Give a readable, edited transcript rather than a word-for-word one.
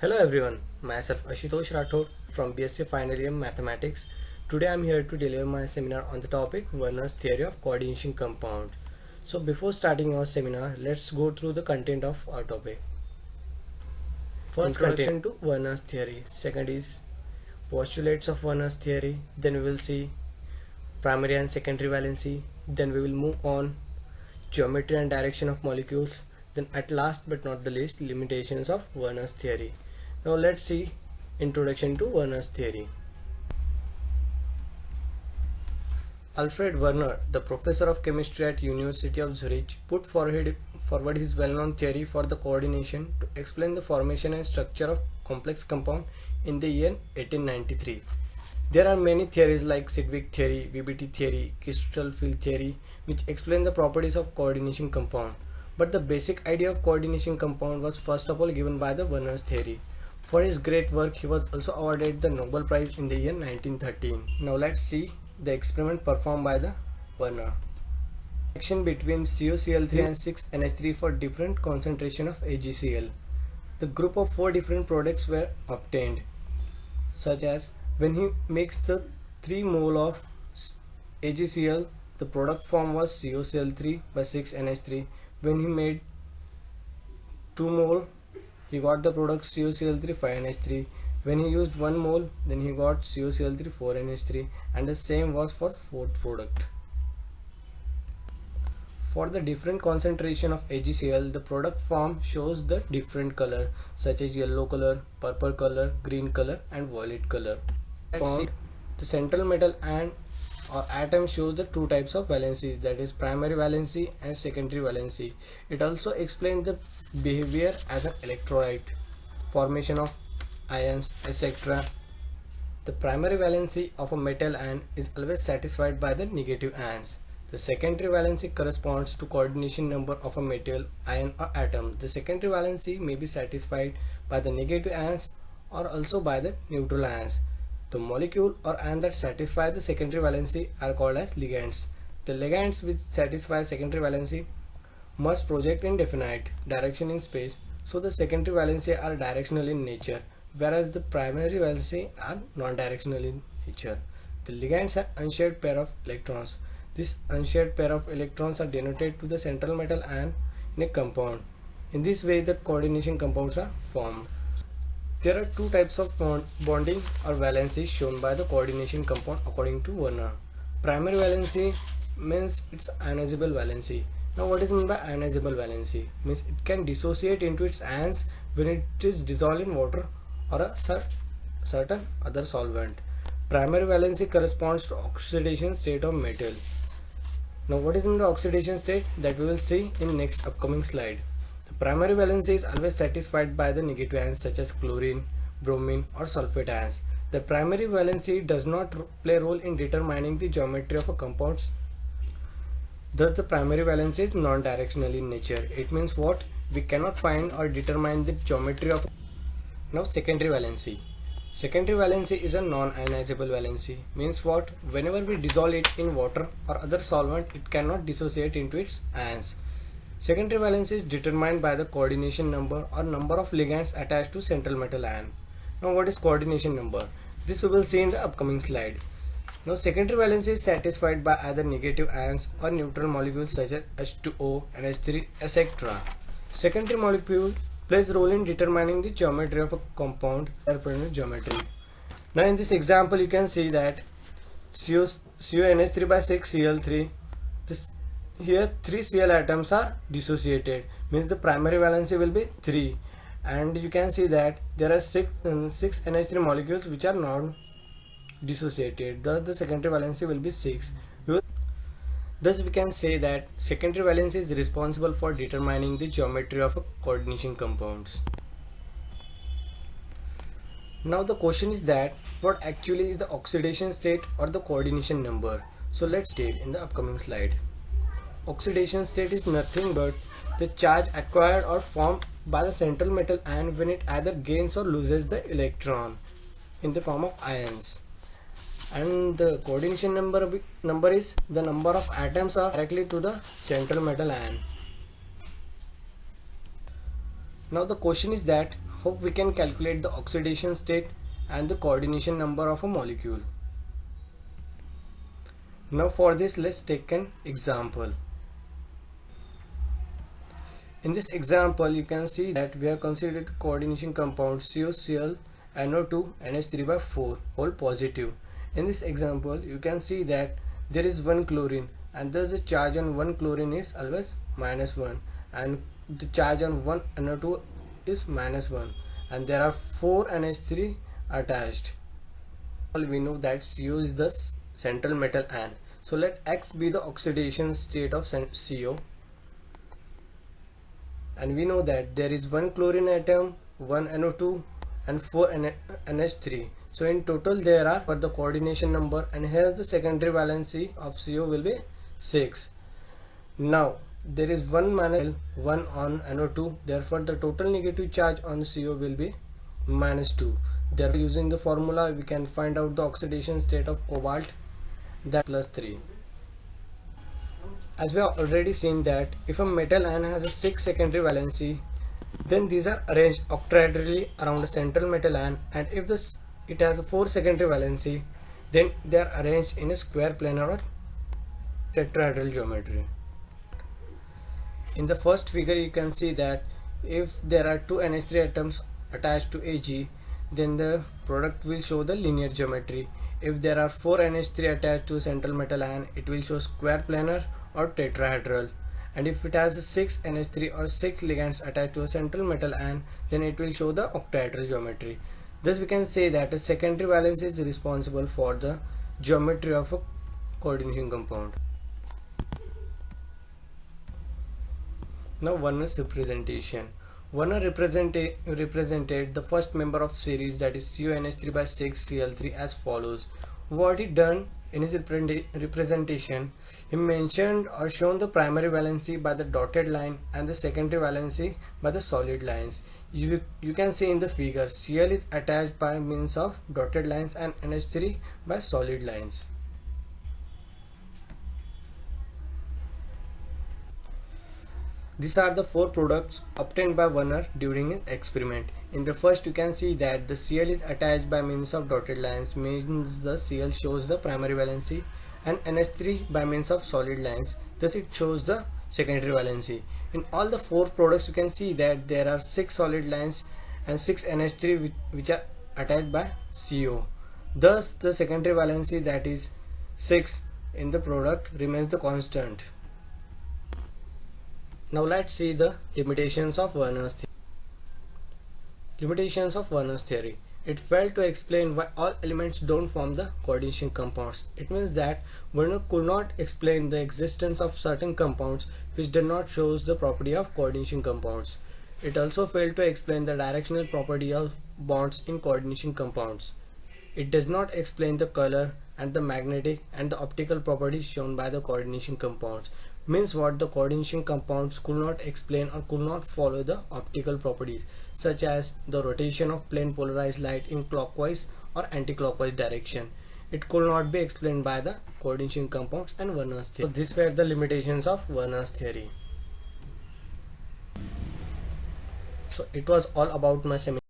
Hello everyone, myself Ashotosh Rathod from BSc Final Year Mathematics. Today I am here to deliver my seminar on the topic Werners' theory of coordination compound. So before starting our seminar, let's go through the content of our topic. First, introduction to Werners' theory. Second is postulates of Werners' theory. Then we will see primary and secondary valency. Then we will move on geometry and direction of molecules. Then at last but not the least, limitations of Werners' theory. Now let's see introduction to Werners' theory. Alfred Werner, the professor of chemistry at University of Zurich, put forward his well-known theory for the coordination to explain the formation and structure of complex compound in the year 1893. There are many theories like Sedgwick theory, VBT theory, crystal field theory, which explain the properties of coordination compound. But the basic idea of coordination compound was first of all given by the Werners' theory. For his great work, he was also awarded the Nobel Prize in the year 1913. Now let's see the experiment performed by the Werner. Reaction between CuCl3 and 6NH3 for different concentration of AgCl. The group of 4 different products were obtained, such as when he mixed the 3 mole of AgCl, the product form was CuCl3 by 6NH3. When he made 2 mole, he got the product CuCl3 5NH3. When he used 1 mole, then he got CuCl3 4NH3, and the same was for 4th product. For the different concentration of AgCl, the product form shows the different color such as yellow color, purple color, green color and violet color. The central metal and or atom shows the 2 types of valencies, that is primary valency and secondary valency. It also explains the behavior as an electrolyte, formation of ions, etc. The primary valency of a metal ion is always satisfied by the negative ions. The secondary valency corresponds to coordination number of a metal, ion or atom. The secondary valency may be satisfied by the negative ions or also by the neutral ions. The molecule or ion that satisfy the secondary valency are called as ligands. The ligands which satisfy secondary valency must project in definite direction in space, so the secondary valency are directional in nature, whereas the primary valency are non-directional in nature. The ligands have unshared pair of electrons. This unshared pair of electrons are denoted to the central metal ion in a compound. In this way, the coordination compounds are formed. There are 2 types of bonding or valencies shown by the coordination compound according to Werner. Primary valency means it's ionizable valency. Now what is meant by ionizable valency? Means it can dissociate into its ions when it is dissolved in water or a certain other solvent. Primary valency corresponds to oxidation state of metal. Now what is meant by oxidation state? That we will see in next upcoming slide. The primary valency is always satisfied by the negative ions such as chlorine, bromine or sulfate ions. The primary valency does not play a role in determining the geometry of a compound. Thus the primary valency is non-directional in nature. It means what? We cannot find or determine the geometry of. Now secondary valency. Secondary valency is a non-ionizable valency. Means what? Whenever we dissolve it in water or other solvent, it cannot dissociate into its ions. Secondary valency is determined by the coordination number or number of ligands attached to central metal ion. Now what is coordination number? This we will see in the upcoming slide. Now secondary valency is satisfied by either negative ions or neutral molecules such as H2O and H3, etc. Secondary molecule plays a role in determining the geometry of a compound geometry. Now in this example you can see that CuNH3 by 6Cl3. Here 3 Cl atoms are dissociated, means the primary valency will be 3, and you can see that there are 6 NH3 molecules which are non-dissociated, thus the secondary valency will be 6. Thus we can say that secondary valency is responsible for determining the geometry of a coordination compounds. Now the question is that what actually is the oxidation state or the coordination number? So let's state in the upcoming slide. Oxidation state is nothing but the charge acquired or formed by the central metal ion when it either gains or loses the electron in the form of ions. And the coordination number is the number of atoms are directly to the central metal ion. Now the question is that Hope we can calculate the oxidation state and the coordination number of a molecule. Now for this, let's take an example. In this example, you can see that we have considered the coordination compound COCl NO2 NH3/4 whole positive. In this example, you can see that there is one chlorine, and thus the charge on one chlorine is always -1, and the charge on one NO2 is -1, and there are 4 NH3 attached. We know that CO is the central metal ion. So let X be the oxidation state of CO. And we know that there is one chlorine atom, one NO2 and 4 NH3. So in total there are, for the coordination number, and here's the secondary valency of CO will be 6. Now there is one -1 on NO2, therefore the total negative charge on CO will be -2. Therefore using the formula we can find out the oxidation state of cobalt, that +3. As we have already seen that if a metal ion has a 6 secondary valency, then these are arranged octahedrali around a central metal ion, and if it has a 4 secondary valency, then they are arranged in a square planar or tetrahedral geometry. In the first figure you can see that if there are 2 NH3 atoms attached to Ag, then the product will show the linear geometry. If there are 4 NH3 attached to central metal ion, it will show square planar or tetrahedral. And if it has 6 NH3 or 6 ligands attached to a central metal ion, then it will show the octahedral geometry. Thus we can say that a secondary valence is responsible for the geometry of a coordination compound. Now Werners representation. Werner represented the first member of series, that is CONH3/6Cl3, as follows. What he done in his representation, he mentioned or shown the primary valency by the dotted line and the secondary valency by the solid lines. You can see in the figure, Cl is attached by means of dotted lines and NH3 by solid lines. These are the 4 products obtained by Werner during his experiment. In the first, you can see that the Cl is attached by means of dotted lines, means the Cl shows the primary valency, and NH3 by means of solid lines, thus it shows the secondary valency. In all the 4 products, you can see that there are 6 solid lines and 6 NH3 which are attached by CO. Thus the secondary valency, that is 6 in the product, remains the constant. Now let's see the limitations of Werners theory. Limitations of Werners theory. It failed to explain why all elements don't form the coordination compounds. It means that Werner could not explain the existence of certain compounds which did not show the property of coordination compounds. It also failed to explain the directional property of bonds in coordination compounds. It does not explain the color and the magnetic and the optical properties shown by the coordination compounds. Means what, the coordination compounds could not explain or could not follow the optical properties, such as the rotation of plane polarized light in clockwise or anti-clockwise direction. It could not be explained by the coordination compounds and Werners theory. So these were the limitations of Werners theory. So it was all about my seminar.